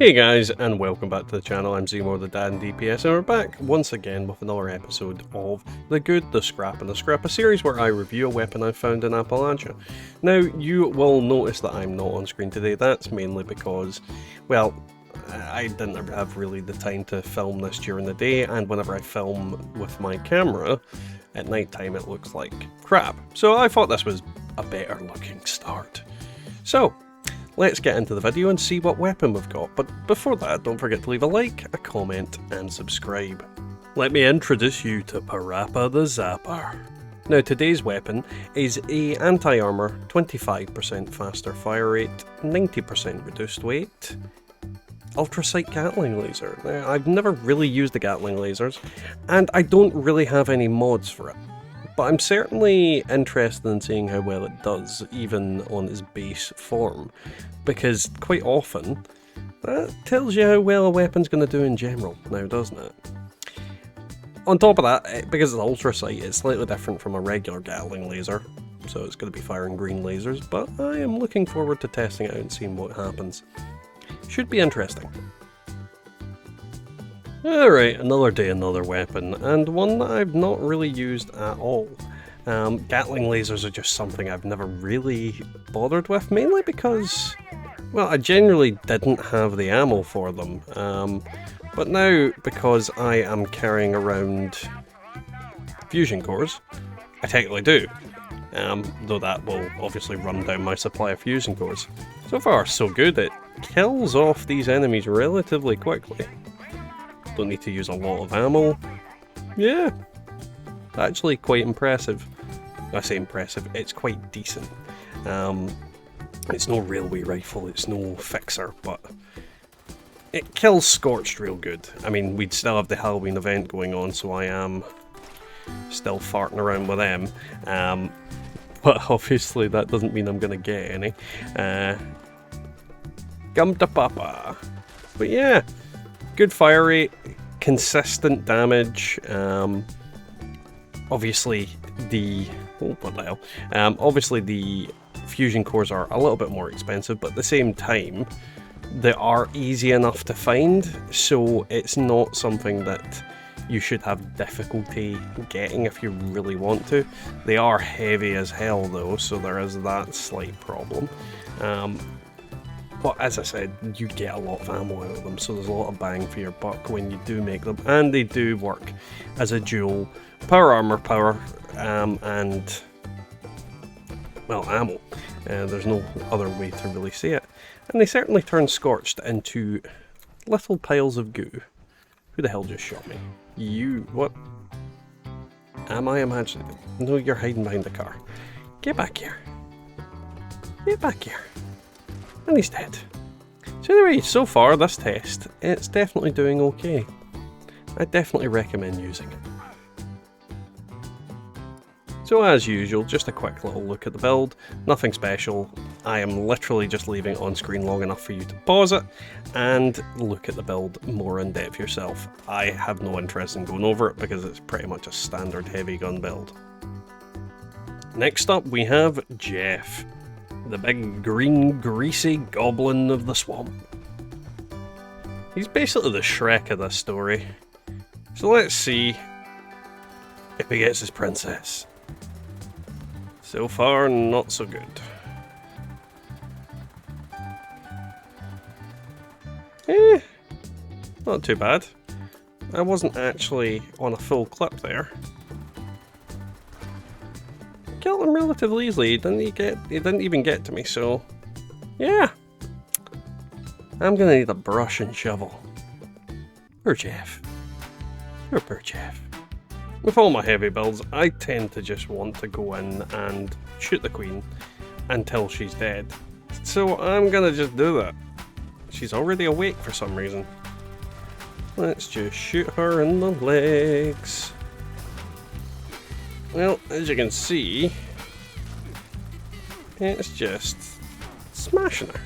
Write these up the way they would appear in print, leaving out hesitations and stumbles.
Hey guys, and welcome back to the channel. I'm Zemo the Dad and DPS, and we're back once again with another episode of The Good, The Scrap and The Scrip, a series where I review a weapon I found in Appalachia. Now, you will notice that I'm not on screen today. That's mainly because, well, I didn't have really the time to film this during the day, and whenever I film with my camera, at night time it looks like crap. So I thought this was a better looking start. So, let's get into the video and see what weapon we've got, but before that, don't forget to leave a like, a comment, and subscribe. Let me introduce you to Parappa the Zapper. Now today's weapon is a anti-armor, 25% faster fire rate, 90% reduced weight, Ultracite Gatling laser. Now, I've never really used the Gatling lasers, and I don't really have any mods for it. But I'm certainly interested in seeing how well it does, even on its base form, because quite often, that tells you how well a weapon's going to do in general now, doesn't it? On top of that, because it's Ultracite, it's slightly different from a regular Gatling laser, so it's going to be firing green lasers, but I am looking forward to testing it out and seeing what happens. Should be interesting. Alright, another day, another weapon, and one that I've not really used at all. Gatling lasers are just something I've never really bothered with, mainly because, well, I generally didn't have the ammo for them. But now, because I am carrying around fusion cores, I technically do. Though that will obviously run down my supply of fusion cores. So far, so good. It kills off these enemies relatively quickly. Don't need to use a lot of ammo. Yeah, actually quite impressive. I say impressive, it's quite decent. It's no railway rifle, it's no fixer, but it kills Scorched real good. I mean, we'd still have the Halloween event going on, so I am still farting around with them. But obviously that doesn't mean I'm going to get any. Gum to Papa. But yeah, good fire rate, consistent damage. Obviously the obviously the fusion cores are a little bit more expensive, but at the same time they are easy enough to find, so it's not something that you should have difficulty getting if you really want to. They are heavy as hell though, so there is that slight problem. But as I said, you get a lot of ammo out of them, so there's a lot of bang for your buck when you do make them, and they do work as a dual power armor and, well, ammo. There's no other way to really say it. And they certainly turn Scorched into little piles of goo. Who the hell just shot me? You, what? Am I imagining? No, you're hiding behind the car. Get back here. Get back here. And he's dead. So anyway, so far this test, it's definitely doing okay. I definitely recommend using it. So as usual, just a quick little look at the build. Nothing special. I am literally just leaving it on screen long enough for you to pause it and look at the build more in depth yourself. I have no interest in going over it because it's pretty much a standard heavy gun build. Next up we have Jeff. The big green greasy goblin of the swamp. He's basically the Shrek of this story. So let's see if he gets his princess. So far, not so good. Not too bad. I wasn't actually on a full clip there. Killed him relatively easily. He didn't even get to me, so yeah. I'm gonna need a brush and shovel. Poor Jeff. Poor Jeff. With all my heavy builds, I tend to just want to go in and shoot the queen until she's dead. So I'm gonna just do that. She's already awake for some reason. Let's just shoot her in the legs. Well, as you can see, it's just smashing her.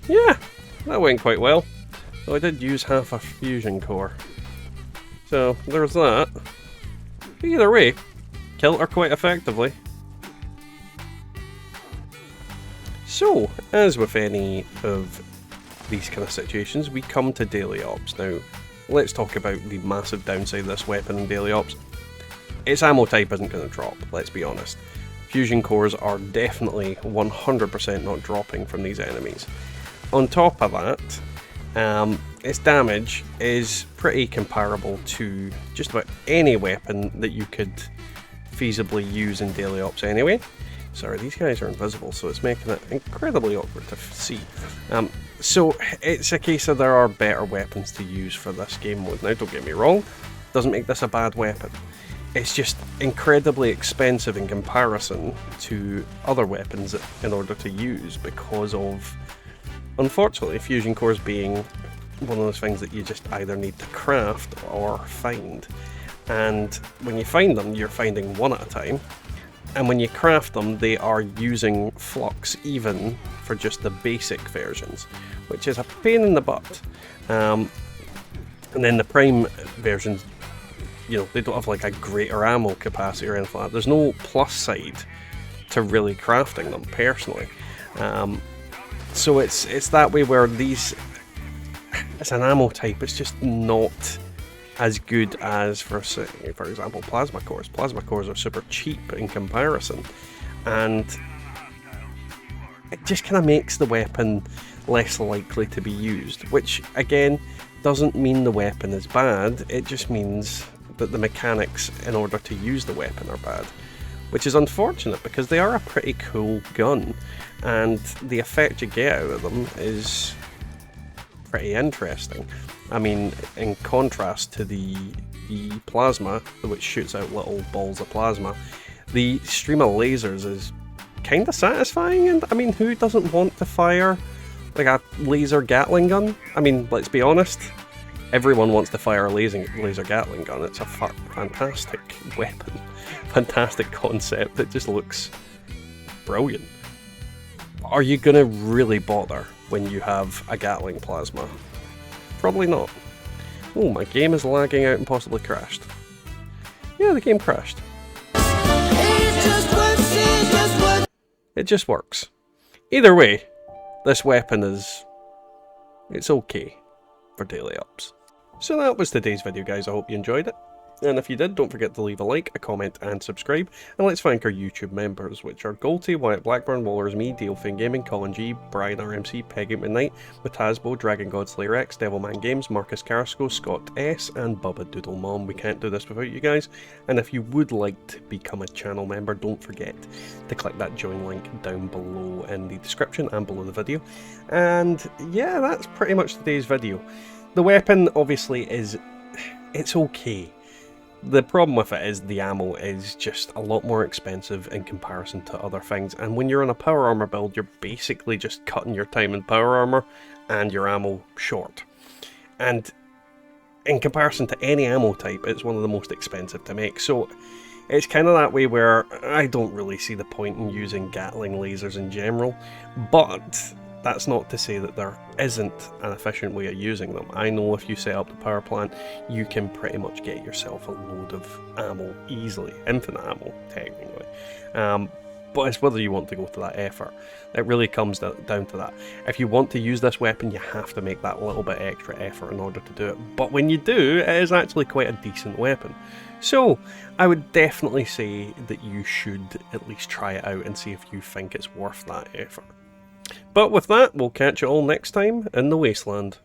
Yeah, that went quite well. Though I did use half a fusion core. So, there's that. But either way, killed her quite effectively. So, as with any of these kind of situations, we come to daily ops. Now, let's talk about the massive downside of this weapon in daily ops. Its ammo type isn't going to drop, let's be honest. Fusion cores are definitely 100% not dropping from these enemies. On top of that, its damage is pretty comparable to just about any weapon that you could feasibly use in daily ops anyway. Sorry, these guys are invisible, so it's making it incredibly awkward to see. So it's a case of there are better weapons to use for this game mode. Now, don't get me wrong, doesn't make this a bad weapon. It's just incredibly expensive in comparison to other weapons in order to use because of, unfortunately, fusion cores being one of those things that you just either need to craft or find. And when you find them, you're finding one at a time. And when you craft them, they are using flux even for just the basic versions, which is a pain in the butt. And then the prime versions, you know, they don't have like a greater ammo capacity or anything like that. There's no plus side to really crafting them personally. So it's that way where these, it's an ammo type, it's just not as good as, for example, plasma cores. Plasma cores are super cheap in comparison, and it just kind of makes the weapon less likely to be used, which again doesn't mean the weapon is bad, it just means that the mechanics in order to use the weapon are bad, which is unfortunate because they are a pretty cool gun and the effect you get out of them is pretty interesting. I mean, in contrast to the plasma, which shoots out little balls of plasma, the stream of lasers is kind of satisfying, and I mean, who doesn't want to fire like a laser Gatling gun? I mean, let's be honest, everyone wants to fire a laser Gatling gun. It's a fantastic weapon, fantastic concept. It just looks brilliant. Are you going to really bother when you have a Gatling plasma? Probably not. Oh, my game is lagging out and possibly crashed. Yeah, the game crashed. It just works. Either way, this weapon it's okay for daily ops. So that was today's video, guys. I hope you enjoyed it. And if you did, don't forget to leave a like, a comment, and subscribe. And let's thank our YouTube members, which are Golty, Wyatt Blackburn, Wallers, me, Dealfin Gaming, Colin G, Brian RMC, Peggy McKnight, Matasbo, Dragon God Slayer X, Devilman Games, Marcus Carrasco, Scott S, and Bubba Doodle Mom. We can't do this without you guys. And if you would like to become a channel member, don't forget to click that join link down below in the description and below the video. And yeah, that's pretty much today's video. The weapon, obviously, it's okay. The problem with it is the ammo is just a lot more expensive in comparison to other things, and when you're on a power armor build, you're basically just cutting your time in power armor and your ammo short. And in comparison to any ammo type, it's one of the most expensive to make. So it's kind of that way where I don't really see the point in using Gatling lasers in general, but that's not to say that there isn't an efficient way of using them. I know if you set up the power plant, you can pretty much get yourself a load of ammo easily, infinite ammo technically. But it's whether you want to go to that effort. It really comes down to that. If you want to use this weapon, you have to make that little bit extra effort in order to do it. But when you do, it is actually quite a decent weapon. So I would definitely say that you should at least try it out and see if you think it's worth that effort. But with that, we'll catch you all next time in the Wasteland.